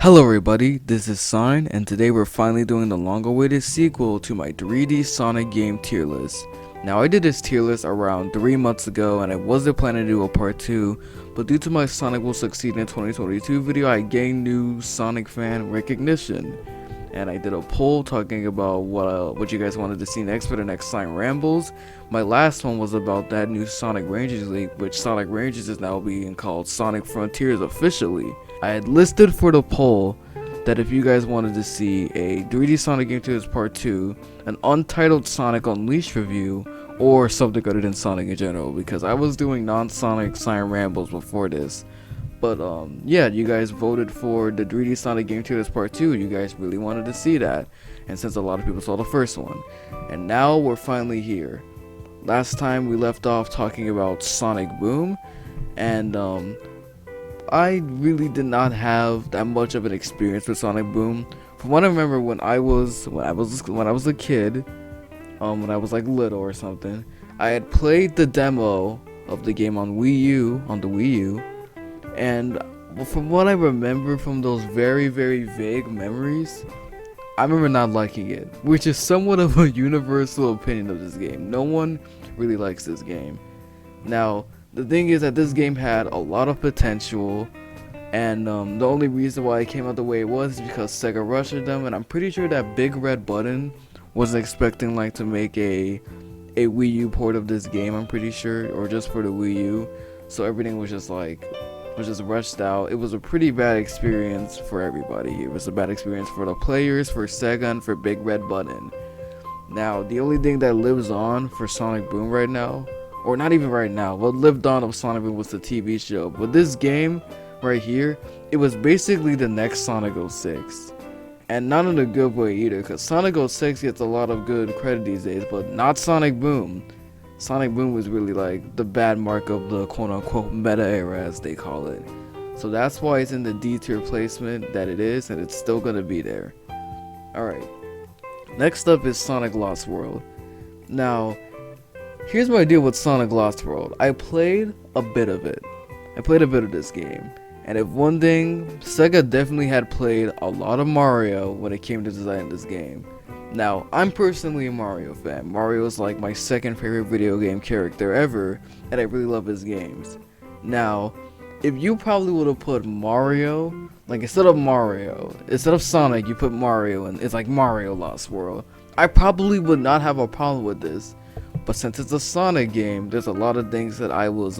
Hello everybody, this is Cine, and today we're finally doing the long-awaited sequel to my 3D Sonic game tier list. Now I did this tier list around 3 months ago and I wasn't planning to do a part 2, but due to my Sonic Will Succeed in 2022 video, I gained new Sonic fan recognition. And I did a poll talking about what you guys wanted to see next for the next Sonic Rambles. My last one was about that new Sonic Rangers League, which Sonic Rangers is now being called Sonic Frontiers officially. I had listed for the poll that if you guys wanted to see a 3D Sonic Game Tiers Part 2, an untitled Sonic Unleashed review, or something other than Sonic in general, because I was doing non-Sonic Sonic Rambles before this. But yeah, you guys voted for the 3D Sonic Game Tiers Part 2. You guys really wanted to see that, and since a lot of people saw the first one, and now we're finally here. Last time we left off talking about Sonic Boom, and I really did not have that much of an experience with Sonic Boom. From what I remember, when I was a kid, when I was like little or something, I had played the demo of the game on the Wii U. And from what I remember from those very, very vague memories, I remember not liking it, which is somewhat of a universal opinion of this game. No one really likes this game. Now, the thing is that this game had a lot of potential, and the only reason why it came out the way it was is because Sega rushed them, and I'm pretty sure that Big Red Button wasn't expecting like to make a Wii U port of this game, I'm pretty sure, or just for the Wii U. So everything was just rushed out. It was a pretty bad experience for everybody. It was a bad experience for the players, for Sega, and for Big Red Button. Now, the only thing that lives on for Sonic Boom right now, or not even right now, what lived on of Sonic Boom was the TV show. But this game right here, it was basically the next Sonic 06. And not in a good way either, because Sonic 06 gets a lot of good credit these days, but not Sonic Boom. Sonic Boom was really like the bad mark of the quote-unquote meta era, as they call it. So that's why it's in the D tier placement that it is, and it's still gonna be there. Alright, next up is Sonic Lost World. Now, here's my deal with Sonic Lost World. I played a bit of it. I played a bit of this game. And if one thing, Sega definitely had played a lot of Mario when it came to designing this game. Now, I'm personally a Mario fan. Mario is like my second favorite video game character ever, and I really love his games. Now, if you probably would have put Mario, like instead of Sonic, you put Mario, and it's like Mario Lost World, I probably would not have a problem with this. But since it's a Sonic game, there's a lot of things that I was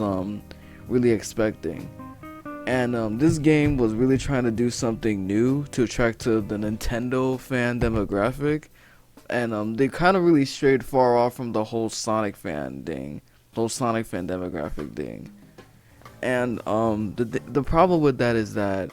really expecting. And this game was really trying to do something new to attract to the Nintendo fan demographic. And they kind of really strayed far off from the whole Sonic fan thing, Sonic fan demographic thing. And the problem with that is that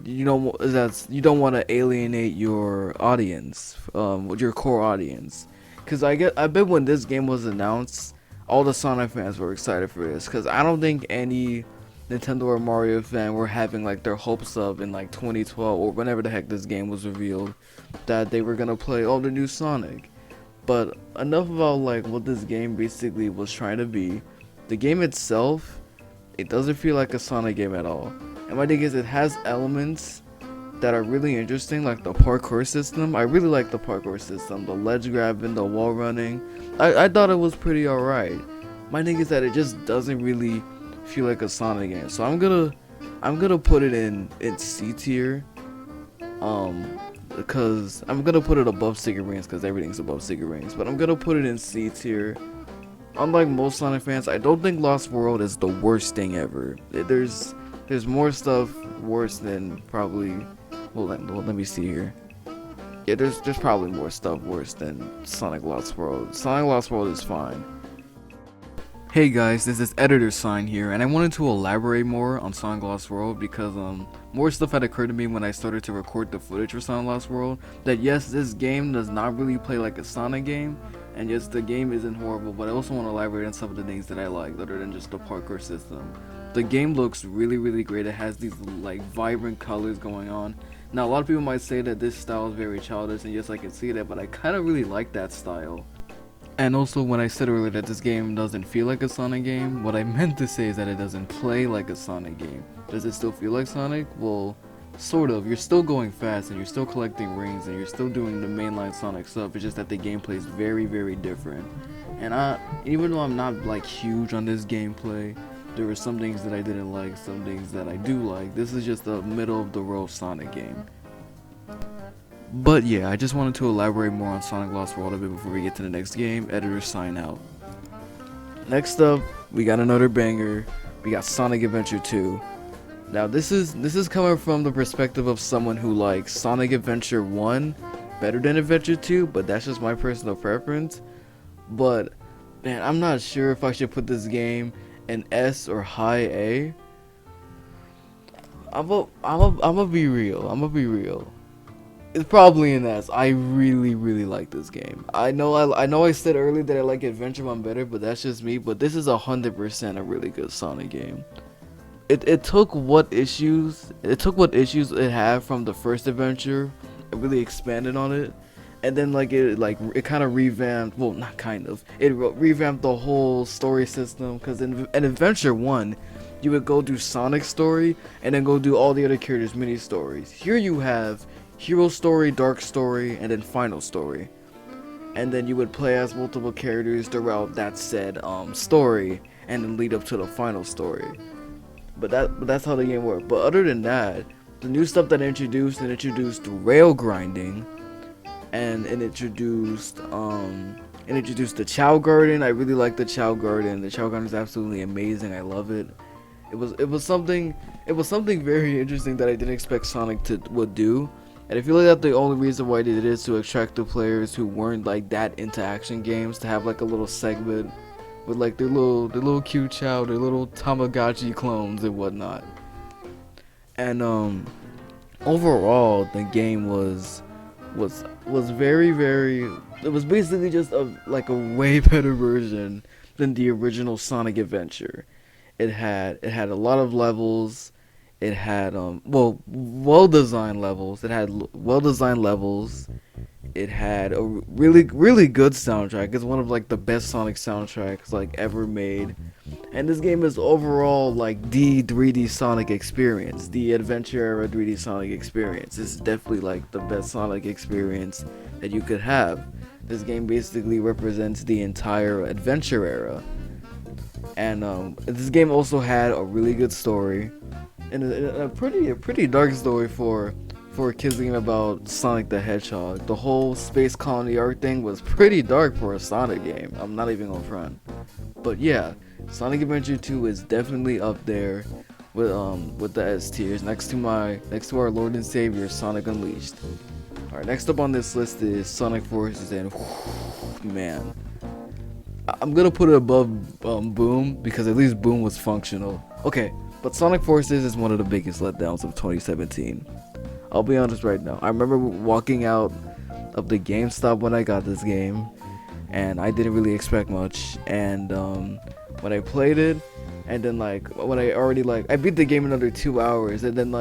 you don't want to alienate your audience, your core audience. Cause I bet when this game was announced, all the Sonic fans were excited for this. Cause I don't think any Nintendo or Mario fan were having like their hopes up in like 2012 or whenever the heck this game was revealed that they were gonna play the new Sonic. But enough about like what this game basically was trying to be. The game itself, it doesn't feel like a Sonic game at all. And my thing is, it has elements that are really interesting, like the parkour system. I really like the parkour system, the ledge grabbing, the wall running. I thought it was pretty alright. My thing is that it just doesn't really feel like a Sonic game, so I'm gonna put it in C tier, because I'm gonna put it above Secret Rings, because everything's above Secret Rings, but I'm gonna put it in C tier. Unlike most Sonic fans, I don't think Lost World is the worst thing ever. There's more stuff worse than probably, well let me see here. Yeah, there's probably more stuff worse than Sonic Lost World. Sonic Lost World is fine. Hey guys, this is Editor Sign here, and I wanted to elaborate more on Sonic Lost World because more stuff had occurred to me when I started to record the footage for Sonic Lost World. That yes, this game does not really play like a Sonic game, and yes, the game isn't horrible, but I also want to elaborate on some of the things that I like, other than just the parkour system. The game looks really, really great. It has these like vibrant colors going on. Now, a lot of people might say that this style is very childish, and yes, I can see that, but I kind of really like that style. And also, when I said earlier that this game doesn't feel like a Sonic game, what I meant to say is that it doesn't play like a Sonic game. Does it still feel like Sonic? Well, Sort of. You're still going fast and you're still collecting rings and you're still doing the mainline Sonic stuff. It's just that the gameplay is very, very different. And even though I'm not like huge on this gameplay, there were some things that I didn't like, some things that I do like. This is just a middle of the road Sonic game. But yeah, I just wanted to elaborate more on Sonic Lost World a bit before we get to the next game. Editor sign out. Next up, we got another banger. We got Sonic Adventure 2. Now this is coming from the perspective of someone who likes Sonic Adventure 1 better than Adventure 2, but that's just my personal preference. But man, I'm not sure if I should put this game in S or high A. I'm gonna be real. I'm gonna be real. It's probably an S. I really, really like this game. I know I said earlier that I like Adventure 1 better, but that's just me. But this is 100% a really good Sonic game. It took what issues it had from the first adventure, it really expanded on it, and then it kind of revamped. Well, not kind of. It revamped the whole story system. Because in Adventure 1, you would go do Sonic's story and then go do all the other characters' mini stories. Here you have Hero Story, Dark Story, and then Final Story. And then you would play as multiple characters throughout that said story, and then lead up to the final story. But that's how the game worked. But other than that, the new stuff that it introduced rail grinding, and it introduced the Chow Garden. I really like the Chow Garden. The Chow Garden is absolutely amazing. I love it. It was something very interesting that I didn't expect Sonic would do. And I feel like that the only reason why they did it is to attract the players who weren't like that into action games, to have like a little segment with like their little cute Chow, their little Tamagotchi clones and whatnot. And overall the game was very, very, it was basically just a way better version than the original Sonic Adventure. It had a lot of levels. It had well-designed levels. It had a really, really good soundtrack. It's one of like the best Sonic soundtracks like ever made. And this game is overall like the 3D Sonic experience, the Adventure era 3D Sonic experience. This is definitely like the best Sonic experience that you could have. This game basically represents the entire Adventure era. And this game also had a really good story, and a pretty dark story for a kid's game about Sonic the Hedgehog. The whole space colony art thing was pretty dark for a Sonic game. I'm not even gonna front. But yeah, Sonic Adventure 2 is definitely up there with the S tiers, next to our Lord and Savior Sonic Unleashed. Alright, next up on this list is Sonic Forces, and man, I'm gonna put it above Boom, because at least Boom was functional. Okay, but Sonic Forces is one of the biggest letdowns of 2017. I'll be honest right now. I remember walking out of the GameStop when I got this game, and I didn't really expect much. And when I played it, and then when I beat the game in under 2 hours, and then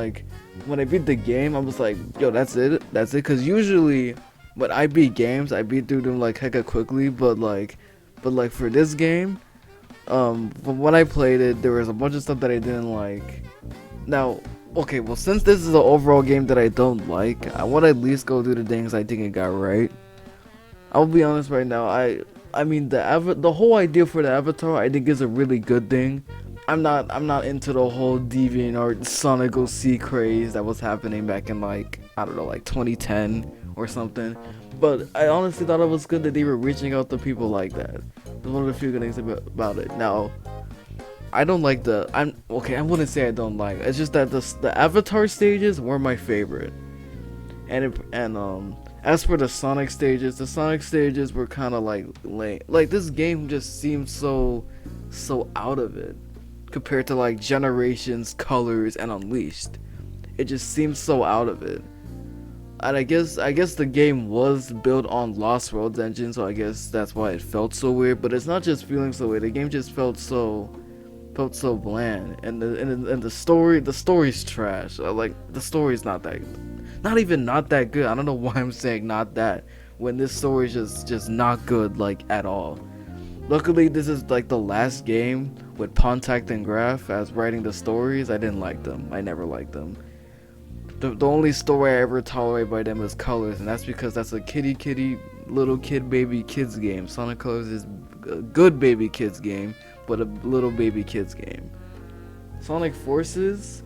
when I beat the game, I was like, yo, that's it. Because usually when I beat games, I beat through them hecka quickly, but for this game, from when I played it, there was a bunch of stuff that I didn't like. Now, okay, well, since this is an overall game that I don't like, I want to at least go through the things I think it got right. I'll be honest right now, I mean the whole idea for the avatar I think is a really good thing. I'm not into the whole DeviantArt Sonic OC craze that was happening back in I don't know, 2010 or something. But I honestly thought it was good that they were reaching out to people like that. It's one of the few good things about it. Now, I don't like I wouldn't say I don't like it. It's just that the Avatar stages were my favorite. And as for the Sonic stages were kind of lame. This game just seems so out of it compared to Generations, Colors, and Unleashed. It just seems so out of it. And I guess the game was built on Lost World's engine, so I guess that's why it felt so weird. But it's not just feeling so weird. The game just felt so bland, and the story's trash. The story's not that good. I don't know why I'm saying not that when this story's just not good at all. Luckily, this is the last game with Pontact and Graf as writing the stories. I didn't like them. I never liked them. The only story I ever tolerate by them is Colors, and that's because that's a kitty little kid baby kids game. Sonic Colors is a good baby kids game, but a little baby kids game. Sonic Forces,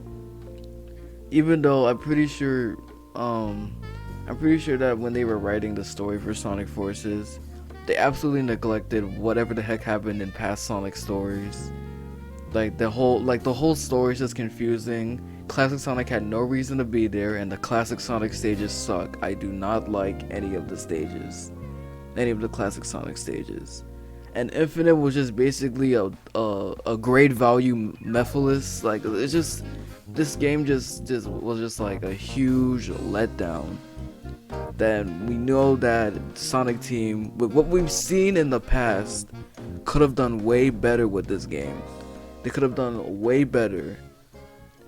even though I'm pretty sure that when they were writing the story for Sonic Forces, they absolutely neglected whatever the heck happened in past Sonic stories. Like the whole story is just confusing. Classic Sonic had no reason to be there, and the classic Sonic stages suck. I do not like any of the stages, any of the classic Sonic stages. And Infinite was just basically a grade value Mephiles. Like it's just, this game just was just like a huge letdown. Then we know that Sonic Team, with what we've seen in the past, could have done way better with this game. They could have done way better,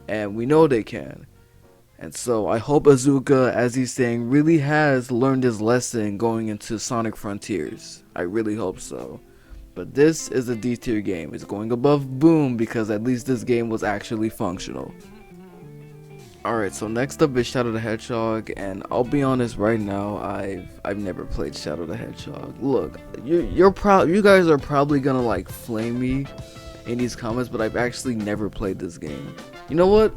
and we know they can. And so I hope Azuka, as he's saying, really has learned his lesson going into Sonic Frontiers. I really hope so. But this is a D tier game. It's going above Boom because at least this game was actually functional. Alright, so next up is Shadow the Hedgehog, and I'll be honest right now, I've never played Shadow the Hedgehog. Look, you guys are probably gonna like flame me in these comments, but I've actually never played this game. You know what?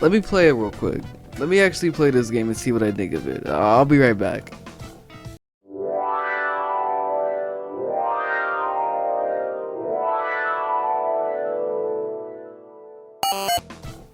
Let me play it real quick. Let me actually play this game and see what I think of it. I'll be right back.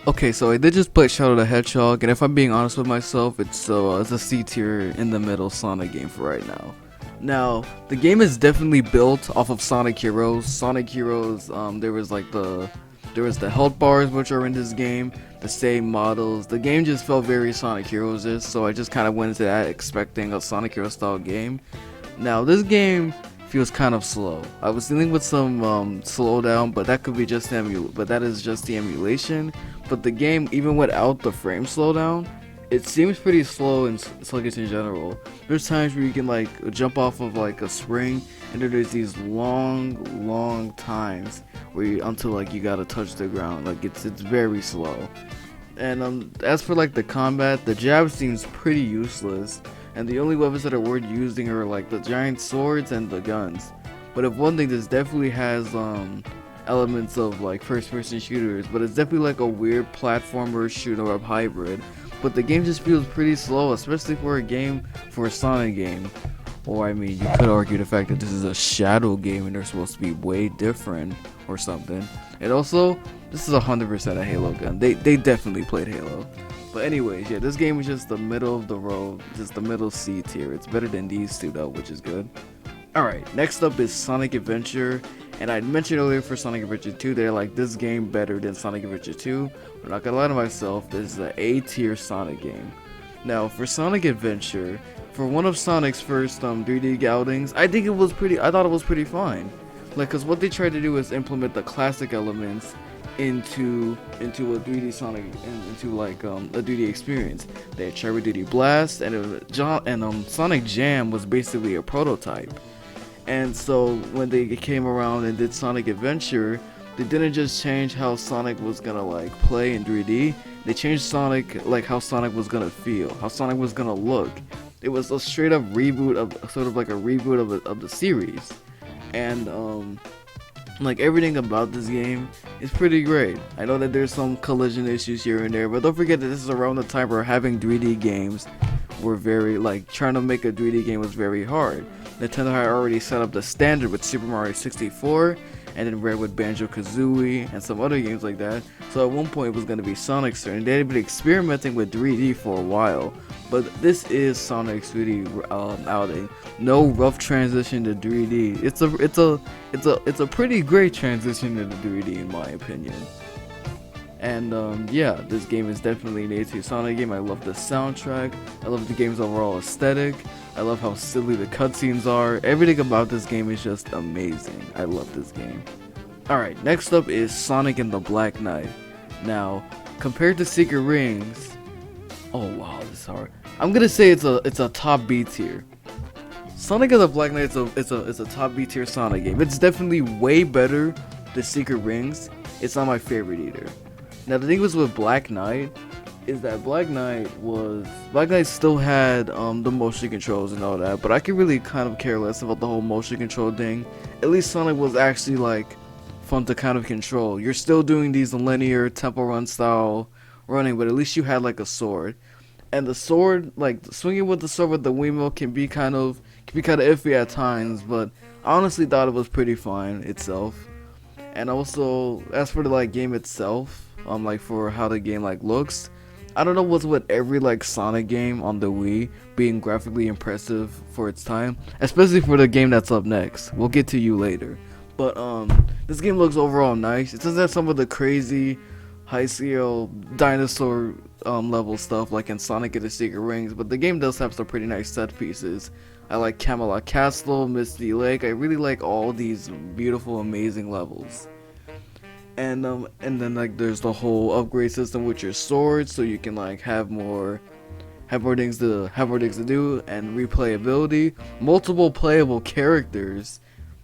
Okay, so I did just play Shadow the Hedgehog, and if I'm being honest with myself, it's a C tier in the middle Sonic game for right now. Now, the game is definitely built off of Sonic Heroes. Sonic Heroes, there was the health bars which are in this game, the same models. The game just felt very Sonic Heroes-ish, so I just kind of went into that expecting a Sonic Hero style game. Now, this game feels kind of slow. I was dealing with some slowdown, but that is just the emulation. But the game, even without the frame slowdown, it seems pretty slow and sluggish in general. There's times where you can like jump off of like a spring, and then there's these long times where until like you gotta touch the ground. Like it's very slow. And as for like the combat, the jab seems pretty useless, and the only weapons that are worth using are like the giant swords and the guns. But if one thing, this definitely has elements of like first-person shooters, but it's definitely like a weird platformer shooter up hybrid. But the game just feels pretty slow, especially for a Sonic game. Or I mean, you could argue the fact that this is a Shadow game and they're supposed to be way different or something. And also, this is 100% a Halo gun. They definitely played Halo. But anyways, yeah, this game is just the middle of the road, just the middle C tier. It's better than these two though, which is good. Alright, next up is Sonic Adventure. And I mentioned earlier for Sonic Adventure 2, they're like this game better than Sonic Adventure 2. I'm not gonna lie to myself, this is an A tier Sonic game. Now, for Sonic Adventure, for one of Sonic's first 3D outings, I thought it was pretty fine. Like, cause what they tried to do is implement the classic elements into a 3D Sonic, into like a 3D experience. They had Cherry Duty Blast, and Sonic Jam was basically a prototype. And so when they came around and did Sonic Adventure, they didn't just change how Sonic was gonna like play in 3D. They changed Sonic, like how Sonic was gonna feel, how Sonic was gonna look. It was a straight up reboot of, sort of like a reboot of the series. And like everything about this game is pretty great. I know that there's some collision issues here and there, but don't forget that this is around the time where having 3D games were very, like, trying to make a 3D game was very hard. Nintendo had already set up the standard with Super Mario 64, and then Rare with Banjo-Kazooie, and some other games like that. So at one point it was going to be Sonic's turn. They had been experimenting with 3D for a while, but this is Sonic's 3D outing. No rough transition to 3D. It's a pretty great transition to 3D in my opinion. And yeah, this game is definitely an A-tier Sonic game. I love the soundtrack. I love the game's overall aesthetic. I love how silly the cutscenes are. Everything about this game is just amazing. I love this game. Alright, next up is Sonic and the Black Knight. Now, compared to Secret Rings, oh wow, this is hard. I'm gonna say it's a top B tier. Sonic and the Black Knight is a top B tier Sonic game. It's definitely way better than Secret Rings. It's not my favorite either. Now the thing was with Black Knight, is that Black Knight still had the motion controls and all that, but I could really kind of care less about the whole motion control thing. At least Sonic was actually like fun to kind of control. You're still doing these linear tempo run style running, but at least you had like a sword. And the sword, like swinging with the sword with the Wiimote can be kind of iffy at times, but I honestly thought it was pretty fine itself. And also, as for the like game itself, like for how the game like looks, I don't know what's with every like Sonic game on the Wii being graphically impressive for its time, especially for the game that's up next. We'll get to you later. But this game looks overall nice. It doesn't have some of the crazy high scale dinosaur level stuff like in Sonic and the Secret Rings, but the game does have some pretty nice set pieces. I like Camelot Castle, Misty Lake. I really like all these beautiful, amazing levels. And then like there's the whole upgrade system with your sword, so you can like have more things to do, and replayability, multiple playable characters,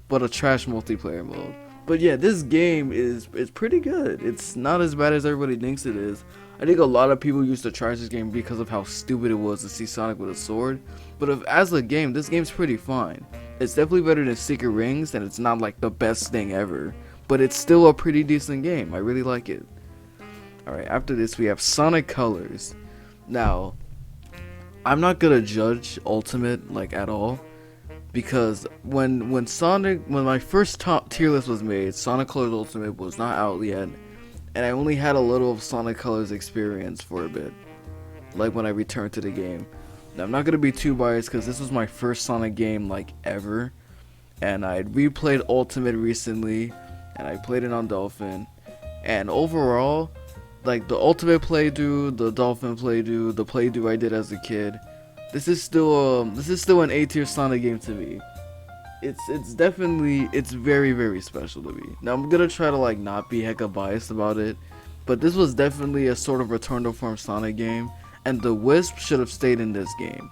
but a trash multiplayer mode. But yeah, this game is pretty good. It's not as bad as everybody thinks it is. I think a lot of people used to trash this game because of how stupid it was to see Sonic with a sword. But as a game, this game's pretty fine. It's definitely better than Secret Rings, and it's not like the best thing ever. But it's still a pretty decent game. I really like it. Alright, after this we have Sonic Colors. Now, I'm not gonna judge Ultimate like at all, because when my first top tier list was made, Sonic Colors Ultimate was not out yet, and I only had a little of Sonic Colors experience for a bit, like when I returned to the game. Now, I'm not gonna be too biased because this was my first Sonic game like ever, and I replayed Ultimate recently, and I played it on Dolphin, and overall, like the Ultimate playthrough, the Dolphin playthrough, the playthrough I did as a kid, this is still an A tier Sonic game to me. It's very, very special to me. Now I'm gonna try to like not be hecka biased about it, but this was definitely a sort of return to form Sonic game, and the Wisp should have stayed in this game.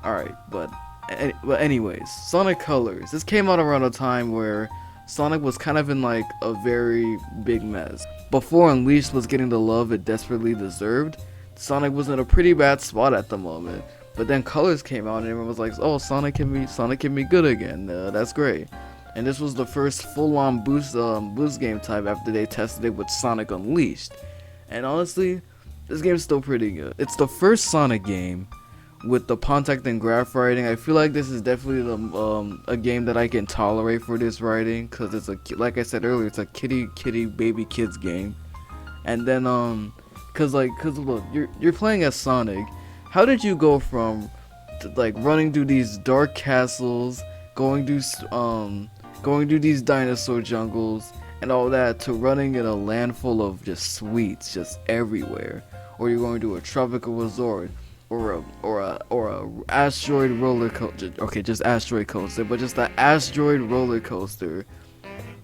Alright, but anyways, Sonic Colors. This came out around a time where Sonic was kind of in like a very big mess. Before Unleashed was getting the love it desperately deserved, Sonic was in a pretty bad spot at the moment. But then Colors came out and everyone was like, oh, Sonic can be good again. That's great. And this was the first full-on boost game type after they tested it with Sonic Unleashed. And honestly, this game's still pretty good. It's the first Sonic game with the contact and graph writing. I feel like this is definitely a game that I can tolerate for this writing, because it's like I said earlier, it's a kitty baby kids game. And then cause look, you're playing as Sonic. How did you go from like running through these dark castles, going through these dinosaur jungles and all that, to running in a land full of just sweets just everywhere? Or you're going to a tropical resort, or a asteroid roller coaster. Okay, just asteroid coaster, but just an asteroid roller coaster.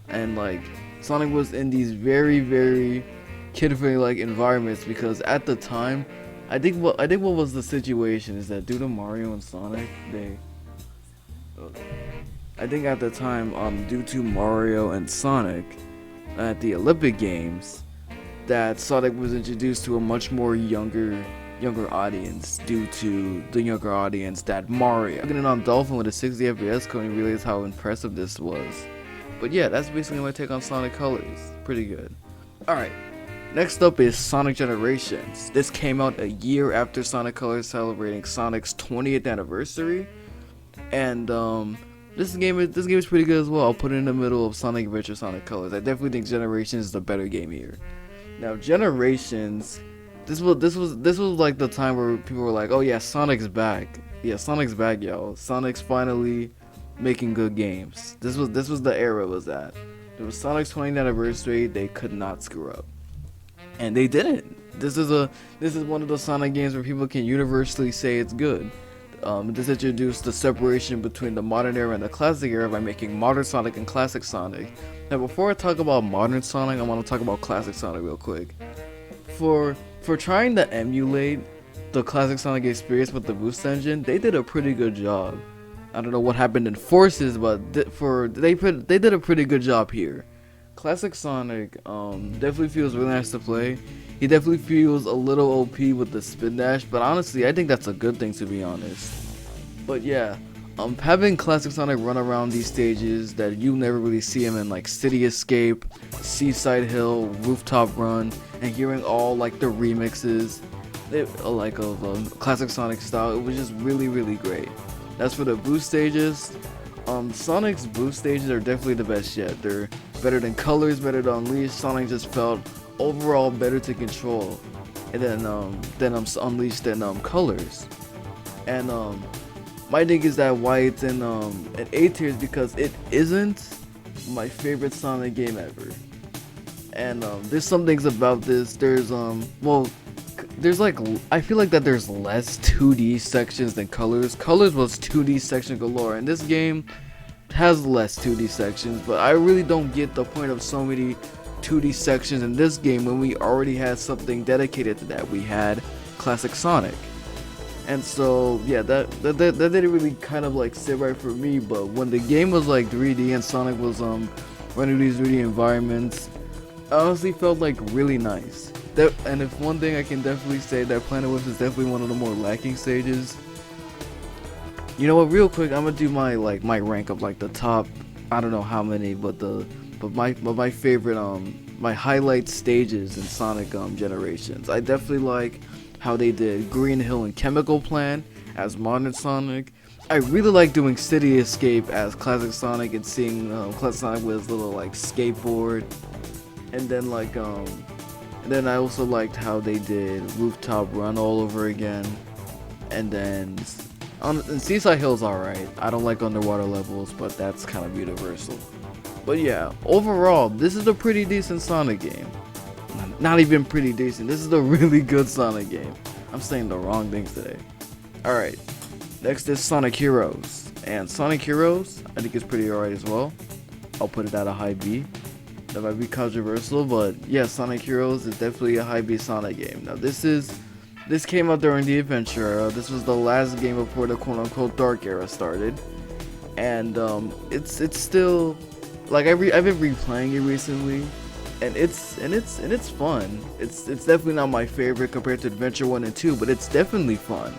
And like Sonic was in these very, very kid-friendly like environments, because at the time, I think what was the situation is that due to Mario and Sonic, I think at the time, due to Mario and Sonic at the Olympic Games, that Sonic was introduced to a much more younger audience, due to the younger audience that Mario. Looking on Dolphin with a 60 FPS code, and realized how impressive this was. But yeah, that's basically my take on Sonic Colors. Pretty good. Alright. Next up is Sonic Generations. This came out a year after Sonic Colors, celebrating Sonic's 20th anniversary, and this game is pretty good as well. I'll put it in the middle of Sonic Adventure, Sonic Colors. I definitely think Generations is the better game here. Now Generations, this was like the time where people were like, oh yeah, Sonic's back. Yeah, Sonic's back, y'all. Sonic's finally making good games. This was the era it was at. It was Sonic's 20th anniversary. They could not screw up. And they didn't. This is one of those Sonic games where people can universally say it's good. This introduced the separation between the modern era and the classic era by making modern Sonic and classic Sonic. Now, before I talk about modern Sonic, I want to talk about classic Sonic real quick. For trying to emulate the classic Sonic experience with the boost engine, they did a pretty good job. I don't know what happened in Forces, but they did a pretty good job here. Classic Sonic definitely feels really nice to play. He definitely feels a little OP with the spin dash, but honestly, I think that's a good thing, to be honest. But yeah, having Classic Sonic run around these stages that you never really see him in, like City Escape, Seaside Hill, Rooftop Run, and hearing all like the remixes, like of Classic Sonic style, it was just really great. As for the boost stages, Sonic's boost stages are definitely the best yet. They're better than Colors, better than Unleashed. Sonic just felt overall better to control, and then Unleashed than Colors. And my thing is that why it's in A tier is because it isn't my favorite Sonic game ever. And there's some things about this. There's there's like, I feel like that there's less 2D sections than Colors. Colors was 2D section galore, and this game has less 2D sections, but I really don't get the point of so many 2D sections in this game when we already had something dedicated to that. We had Classic Sonic. And so yeah, that didn't really kind of like sit right for me. But when the game was like 3D and Sonic was running these 3D environments, I honestly felt like really nice. And if one thing I can definitely say, that Planet Whips is definitely one of the more lacking stages. You know what? Real quick, I'm gonna do my rank of like the top. I don't know how many, but my favorite my highlight stages in Sonic Generations. I definitely like how they did Green Hill and Chemical Plant as Modern Sonic. I really like doing City Escape as Classic Sonic and seeing Classic Sonic with his little like skateboard. And then then I also liked how they did Rooftop Run all over again. And then and Seaside Hill's alright. I don't like underwater levels, but that's kind of universal. But yeah, overall, this is a pretty decent Sonic game. Not even pretty decent. This is a really good Sonic game. I'm saying the wrong things today. Alright, next is Sonic Heroes. And Sonic Heroes, I think it's pretty alright as well. I'll put it at a high B. That might be controversial, but yeah, Sonic Heroes is definitely a high B Sonic game. Now this came out during the Adventure era. This was the last game before the quote-unquote Dark era started. And it's still, like, I've been replaying it recently. And it's fun. It's definitely not my favorite compared to Adventure 1 and 2, but it's definitely fun.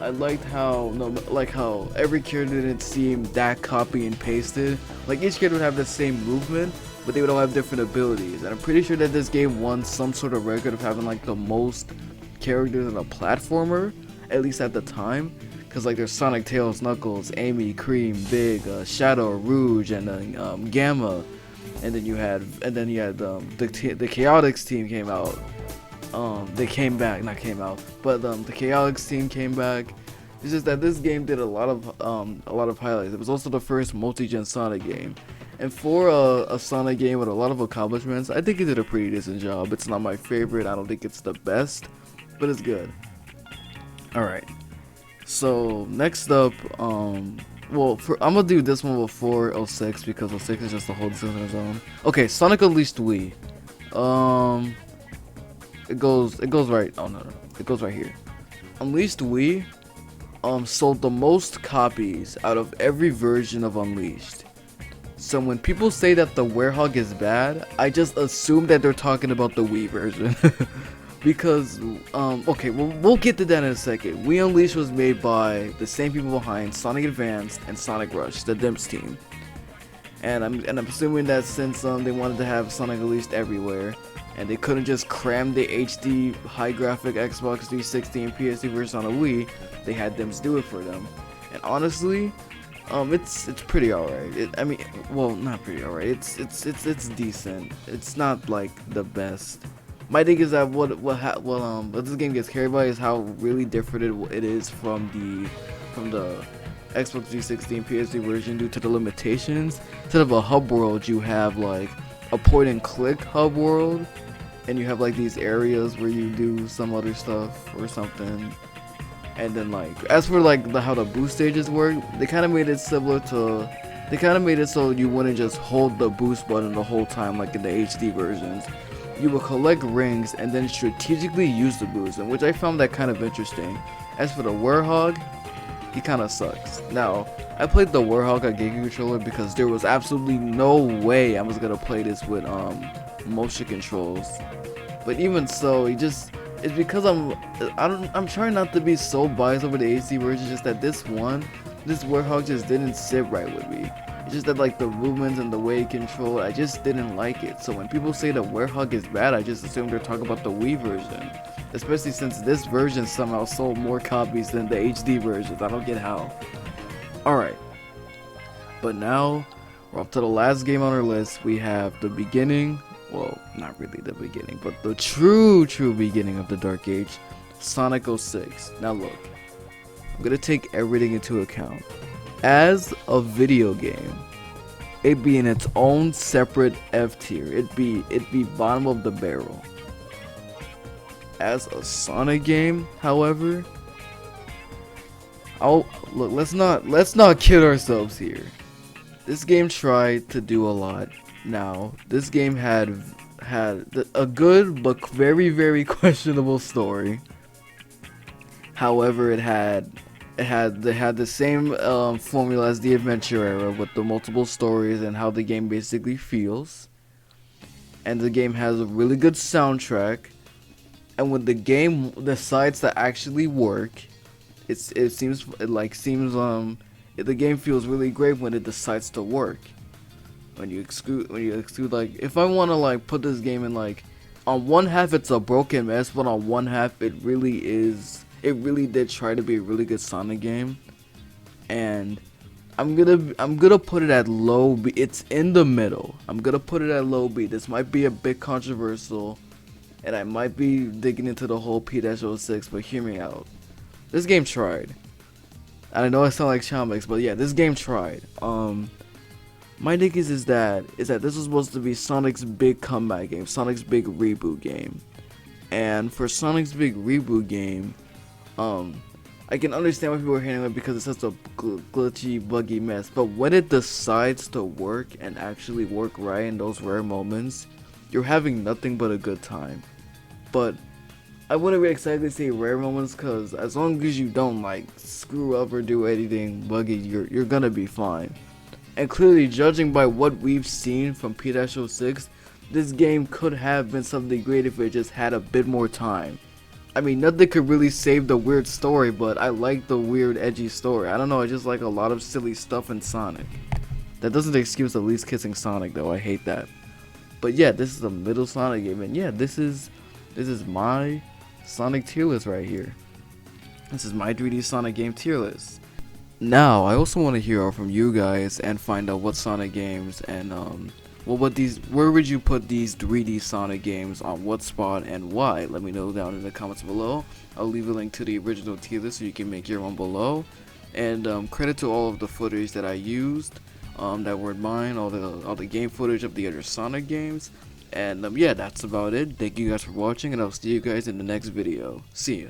I liked how every character didn't seem that copy and pasted. Like each character would have the same movement, but they would all have different abilities. And I'm pretty sure that this game won some sort of record of having like the most characters in a platformer, at least at the time. Cause like there's Sonic, Tails, Knuckles, Amy, Cream, Big, Shadow, Rouge, and then Gamma. And then you had the Chaotix team came out. They came back, not came out, but the Chaotix team came back. It's just that this game did a lot of highlights. It was also the first multi-gen Sonic game, and for a Sonic game with a lot of accomplishments, I think it did a pretty decent job. It's not my favorite. I don't think it's the best, but it's good. All right. So next up, I'm gonna do this one before 06 because 06 is just a whole decision on its own. Okay, Sonic Unleashed Wii. It goes right. Oh no, it goes right here. Unleashed Wii sold the most copies out of every version of Unleashed. So when people say that the Werehog is bad, I just assume that they're talking about the Wii version. Because okay, we'll get to that in a second. Wii Unleashed was made by the same people behind Sonic Advanced and Sonic Rush, the Dimps team. And I'm assuming that since they wanted to have Sonic Unleashed everywhere, and they couldn't just cram the HD high graphic Xbox 360 and PS2 version on a Wii, they had Dimps do it for them. And honestly, it's pretty alright. I mean, well, not pretty alright. It's decent. It's not like the best. My thing is that what this game gets carried by is how really different it is from the Xbox 360 and PS2 version due to the limitations. Instead of a hub world, you have like a point and click hub world, and you have like these areas where you do some other stuff or something. And then like as for like how the boost stages work, they kind of made it similar to, they kind of made it so you wouldn't just hold the boost button the whole time like in the HD versions. You would collect rings and then strategically use the boost, and which I found that kind of interesting. As for the Werehog, he kind of sucks. Now, I played the Werehog on Game Controller because there was absolutely no way I was gonna play this with motion controls. But even so, it's because I'm trying not to be so biased over the AC version. Just that this Warthog just didn't sit right with me. It's just that like the movements and the way it controlled, I just didn't like it. So when people say the Warthog is bad, I just assume they're talking about the Wii version. Especially since this version somehow sold more copies than the HD versions. I don't get how. Alright. But now, we're up to the last game on our list. We have the beginning, well, not really the beginning, but the true beginning of the Dark Age, Sonic 06. Now look, I'm gonna take everything into account. As a video game, it'd be in its own separate F tier. It'd be bottom of the barrel. As a Sonic game, however, look, let's not kid ourselves here. This game tried to do a lot. Now, this game had a good but very questionable story. However, it had the same formula as the adventure era, with the multiple stories and how the game basically feels. And the game has a really good soundtrack. And when the game decides to actually work, the game feels really great when it decides to work. When you exclude like, if I want to like put this game in like, on one half it's a broken mess, but on one half it really did try to be a really good Sonic game. And I'm gonna put it at low B. It's in the middle. I'm gonna put it at low B. This might be a bit controversial, and I might be digging into the whole P-06, but hear me out. This game tried. I know I sound like Chomix, but yeah, this game tried. My thing is that this was supposed to be Sonic's big comeback game, Sonic's big reboot game. And for Sonic's big reboot game, I can understand why people are hating it because it's such a glitchy, buggy mess. But when it decides to work and actually work right in those rare moments, you're having nothing but a good time. But I wouldn't really exactly say rare moments, because as long as you don't like screw up or do anything buggy, you're gonna be fine. And clearly, judging by what we've seen from P-06, this game could have been something great if it just had a bit more time. I mean, nothing could really save the weird story, but I like the weird, edgy story. I don't know, I just like a lot of silly stuff in Sonic. That doesn't excuse the least kissing Sonic, though. I hate that. But yeah, this is a middle Sonic game, and yeah, this is my Sonic tier list right here. This is my 3D Sonic game tier list. Now, I also want to hear from you guys and find out what Sonic games and where would you put these 3D Sonic games, on what spot and why? Let me know down in the comments below. I'll leave a link to the original tier list so you can make your own below. And credit to all of the footage that I used, that weren't mine, all the game footage of the other Sonic games. And yeah, that's about it. Thank you guys for watching, and I'll see you guys in the next video. See ya.